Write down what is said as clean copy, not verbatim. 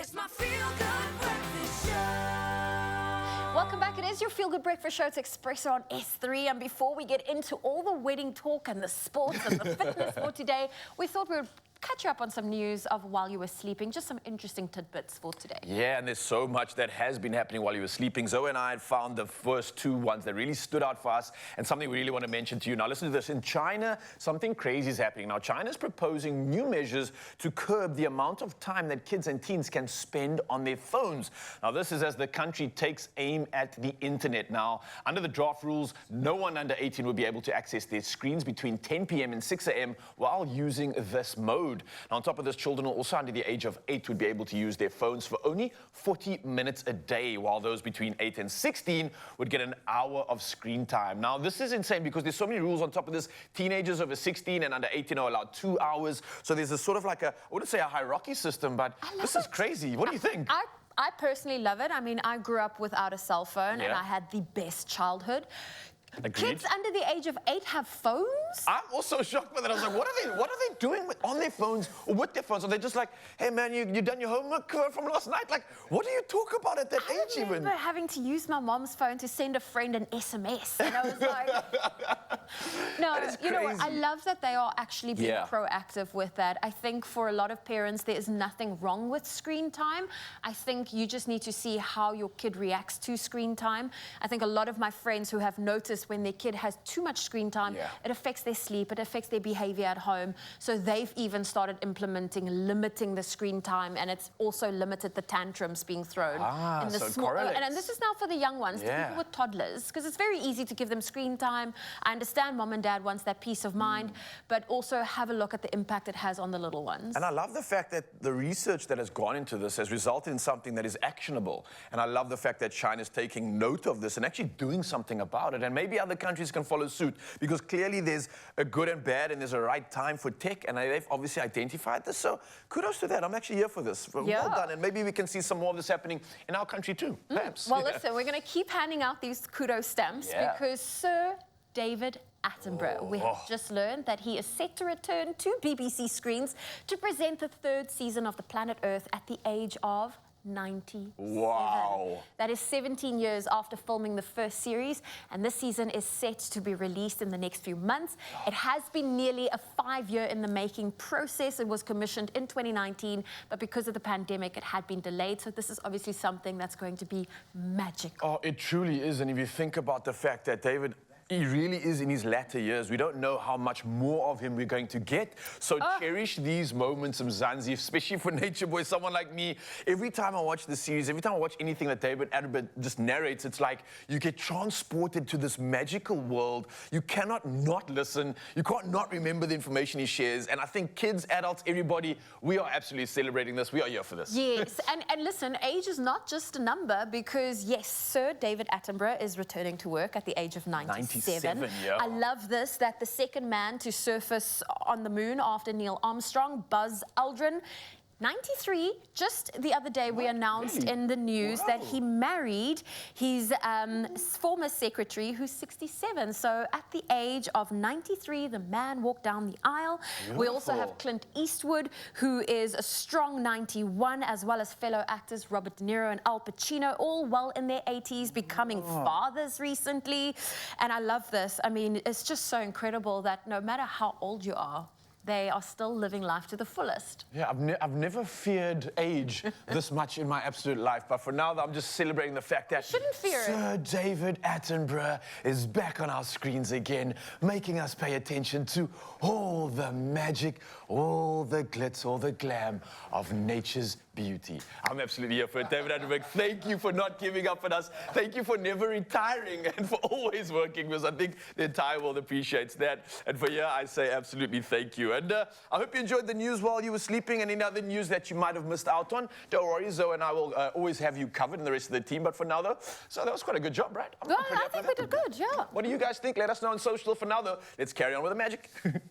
It's my feel-good breakfast show. Welcome back. It is your Feel Good Breakfast Show. It's Expresso on S3. And before we get into all the wedding talk and the sports and the fitness for today, we thought we would catch you up on some news of while you were sleeping. Just some interesting tidbits for today. Yeah, and there's so much that has been happening while you were sleeping. Zoe and I had found the first two ones that really stood out for us and something we really want to mention to you. Now, listen to this. In China, something crazy is happening. Now, China's proposing new measures to curb the amount of time that kids and teens can spend on their phones. Now, this is as the country takes aim at the internet. Now, under the draft rules, no one under 18 will be able to access their screens between 10 p.m. and 6 a.m. while using this mode. Now, on top of this, children also under the age of 8 would be able to use their phones for only 40 minutes a day, while those between 8 and 16 would get an hour of screen time. Now, this is insane because there's so many rules on top of this. Teenagers over 16 and under 18 are allowed 2 hours. So there's a sort of like I wouldn't say a hierarchy system, but this is crazy. What do you think? I personally love it. I mean, I grew up without a cell phone and I had the best childhood. Agreed. Kids under the age of 8 have phones? I'm also shocked by that. I was like, what are they doing on their phones or with their phones? Are they just like, hey man, you done your homework from last night? Like, what do you talk about at that age even? I remember having to use my mom's phone to send a friend an SMS. And I was like, no, you know what? I love that they are actually being proactive with that. I think for a lot of parents, there is nothing wrong with screen time. I think you just need to see how your kid reacts to screen time. I think a lot of my friends who have noticed when their kid has too much screen time, it affects their sleep, it affects their behavior at home. So they've even started implementing limiting the screen time, and it's also limited the tantrums being thrown. In the small, and this is now for the young ones, people with toddlers, because it's very easy to give them screen time. I understand mom and dad wants that peace of mind, but also have a look at the impact it has on the little ones. And I love the fact that the research that has gone into this has resulted in something that is actionable. And I love the fact that China's taking note of this and actually doing something about it. And maybe other countries can follow suit, because clearly there's a good and bad and there's a right time for tech, and they've obviously identified this. So kudos to that. I'm actually here for this. Well done. And maybe we can see some more of this happening in our country too, perhaps. Well, listen, we're going to keep handing out these kudos stamps because Sir David Attenborough, we have just learned that he is set to return to BBC screens to present the third season of The Planet Earth at the age of 97. Wow. That is 17 years after filming the first series, and this season is set to be released in the next few months. It has been nearly a 5-year in the making process. It was commissioned in 2019, but because of the pandemic, it had been delayed. So this is obviously something that's going to be magical. Oh, it truly is. And if you think about the fact that David, he really is in his latter years. We don't know how much more of him we're going to get. So cherish these moments, Mzansi, especially for Nature Boy, someone like me. Every time I watch the series, every time I watch anything that David Attenborough just narrates, it's like you get transported to this magical world. You cannot not listen. You can't not remember the information he shares. And I think kids, adults, everybody, we are absolutely celebrating this. We are here for this. Yes, and listen, age is not just a number, because yes, Sir David Attenborough is returning to work at the age of 97. I love this, that the second man to surface on the moon after Neil Armstrong, Buzz Aldrin, 93, just the other day we announced in the news that he married his former secretary, who's 67. So at the age of 93, the man walked down the aisle. We also have Clint Eastwood, who is a strong 91, as well as fellow actors Robert De Niro and Al Pacino, all well in their 80s, becoming fathers recently. And I love this. I mean, it's just so incredible that no matter how old you are, they are still living life to the fullest. Yeah, I've never feared age this much in my absolute life, but for now, I'm just celebrating the fact that Sir David Attenborough is back on our screens again, making us pay attention to all the magic, all the glitz, all the glam of nature's beauty. I'm absolutely here for it. David Attenborough, thank you for not giving up on us. Thank you for never retiring and for always working with us. I think the entire world appreciates that. And for you, I say absolutely thank you. And I hope you enjoyed the news while you were sleeping, and any other news that you might have missed out on. Don't worry, Zoe and I will always have you covered, and the rest of the team. But for now, though, so that was quite a good job, right? Well, I think we did good, yeah. What do you guys think? Let us know on social. For now, though, let's carry on with the magic.